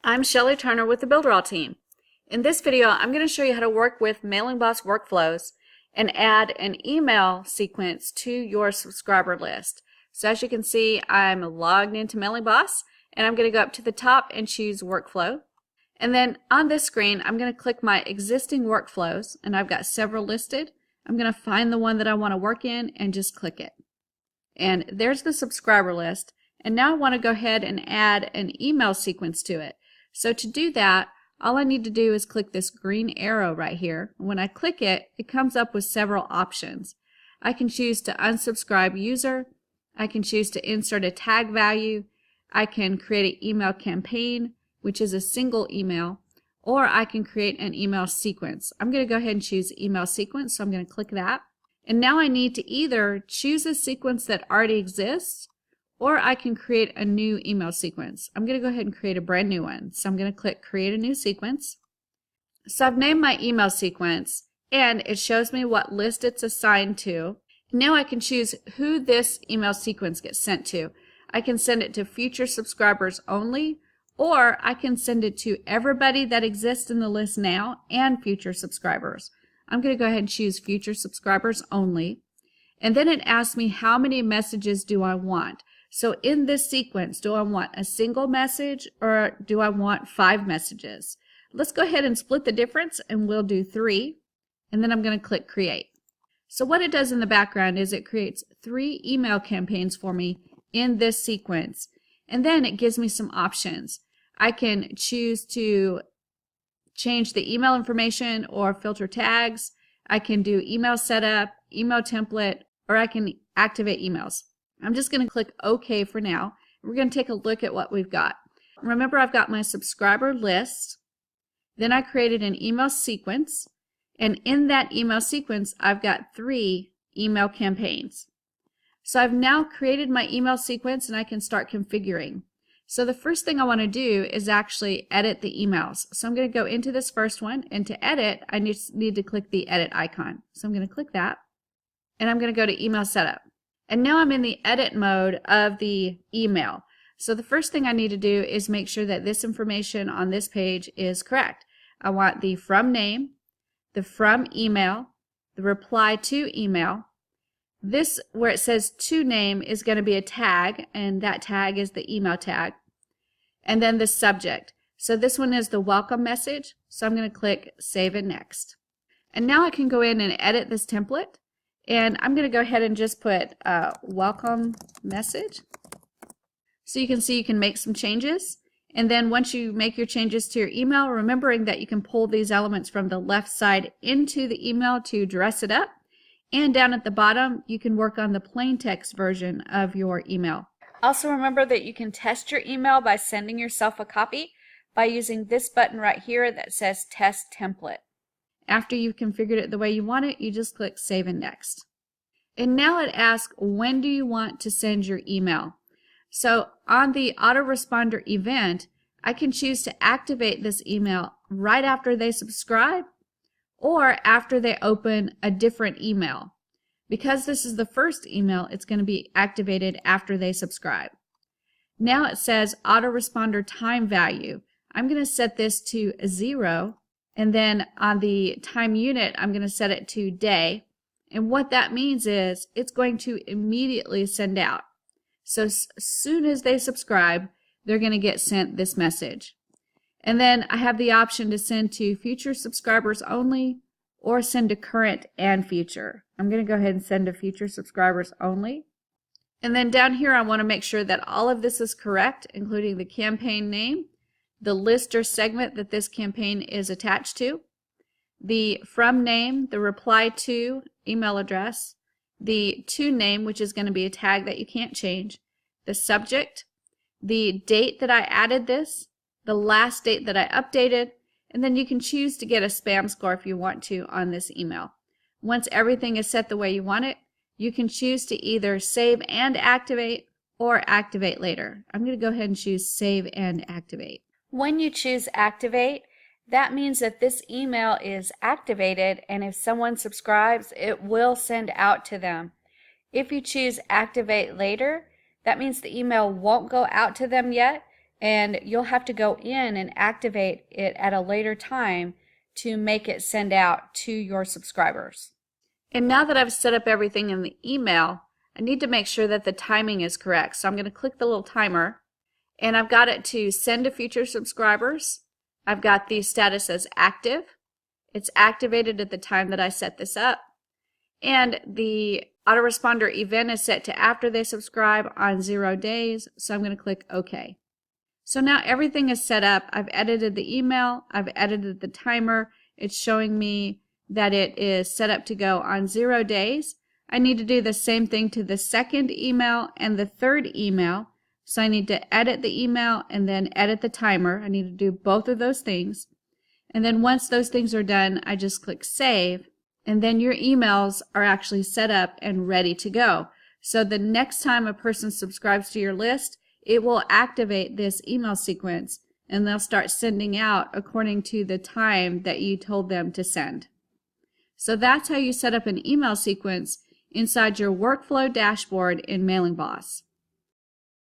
I'm Shelly Turner with the Builderall team. In this video, I'm going to show you how to work with Mailing Boss workflows and add an email sequence to your subscriber list. So as you can see, I'm logged into Mailing Boss, and I'm going to go up to the top and choose Workflow. And then on this screen, I'm going to click my existing workflows, and I've got several listed. I'm going to find the one that I want to work in and just click it. And there's the subscriber list. And now I want to go ahead and add an email sequence to it. So to do that, all I need to do is click this green arrow right here. When I click it, it comes up with several options. I can choose to unsubscribe user. I can choose to insert a tag value. I can create an email campaign, which is a single email, or I can create an email sequence. I'm going to go ahead and choose email sequence, so I'm going to click that. And now I need to either choose a sequence that already exists, or I can create a new email sequence. I'm going to go ahead and create a brand new one. So I'm going to click Create a New Sequence. So I've named my email sequence, and it shows me what list it's assigned to. Now I can choose who this email sequence gets sent to. I can send it to future subscribers only, or I can send it to everybody that exists in the list now and future subscribers. I'm going to go ahead and choose future subscribers only. And then it asks me how many messages do I want. So in this sequence, do I want a single message or do I want 5 messages? Let's go ahead and split the difference, and we'll do 3. And then I'm going to click Create. So what it does in the background is it creates 3 email campaigns for me in this sequence. And then it gives me some options. I can choose to change the email information or filter tags. I can do email setup, email template, or I can activate emails. I'm just going to click OK for now. We're going to take a look at what we've got. Remember, I've got my subscriber list. Then I created an email sequence. And in that email sequence, I've got 3 email campaigns. So I've now created my email sequence, and I can start configuring. So the first thing I want to do is actually edit the emails. So I'm going to go into this first one, and to edit, I need to click the edit icon. So I'm going to click that, and I'm going to go to email setup. And now I'm in the edit mode of the email. So the first thing I need to do is make sure that this information on this page is correct. I want the from name, the from email, the reply to email. This, where it says to name, is going to be a tag, and that tag is the email tag. And then the subject. So this one is the welcome message. So I'm going to click Save and Next. And now I can go in and edit this template. And I'm going to go ahead and just put welcome message. So you can see you can make some changes. And then once you make your changes to your email, remembering that you can pull these elements from the left side into the email to dress it up. And down at the bottom, you can work on the plain text version of your email. Also remember that you can test your email by sending yourself a copy by using this button right here that says Test Template. After you've configured it the way you want it, you just click Save and Next. And now it asks, when do you want to send your email? So on the autoresponder event, I can choose to activate this email right after they subscribe or after they open a different email. Because this is the first email, it's going to be activated after they subscribe. Now it says autoresponder time value. I'm going to set this to 0. And then on the time unit, I'm going to set it to day. And what that means is it's going to immediately send out. So as soon as they subscribe, they're going to get sent this message. And then I have the option to send to future subscribers only or send to current and future. I'm going to go ahead and send to future subscribers only. And then down here, I want to make sure that all of this is correct, including the campaign name, the list or segment that this campaign is attached to, the from name, the reply to email address, the to name, which is going to be a tag that you can't change, the subject, the date that I added this, the last date that I updated, and then you can choose to get a spam score if you want to on this email. Once everything is set the way you want it, you can choose to either save and activate or activate later. I'm going to go ahead and choose Save and Activate. When you choose Activate, that means that this email is activated, and if someone subscribes, it will send out to them. If you choose Activate Later, that means the email won't go out to them yet. and you'll have to go in and activate it at a later time to make it send out to your subscribers. And now that I've set up everything in the email, I need to make sure that the timing is correct. So I'm going to click the little timer, and I've got it to send to future subscribers. I've got the status as active. It's activated at the time that I set this up. And the autoresponder event is set to after they subscribe on 0 days. So I'm going to click OK. So now everything is set up. I've edited the email. I've edited the timer. It's showing me that it is set up to go on 0 days. I need to do the same thing to the second email and the third email. So I need to edit the email and then edit the timer. I need to do both of those things. And then once those things are done, I just click save. And then your emails are actually set up and ready to go. So the next time a person subscribes to your list, it will activate this email sequence and they'll start sending out according to the time that you told them to send. So that's how you set up an email sequence inside your workflow dashboard in Mailing Boss.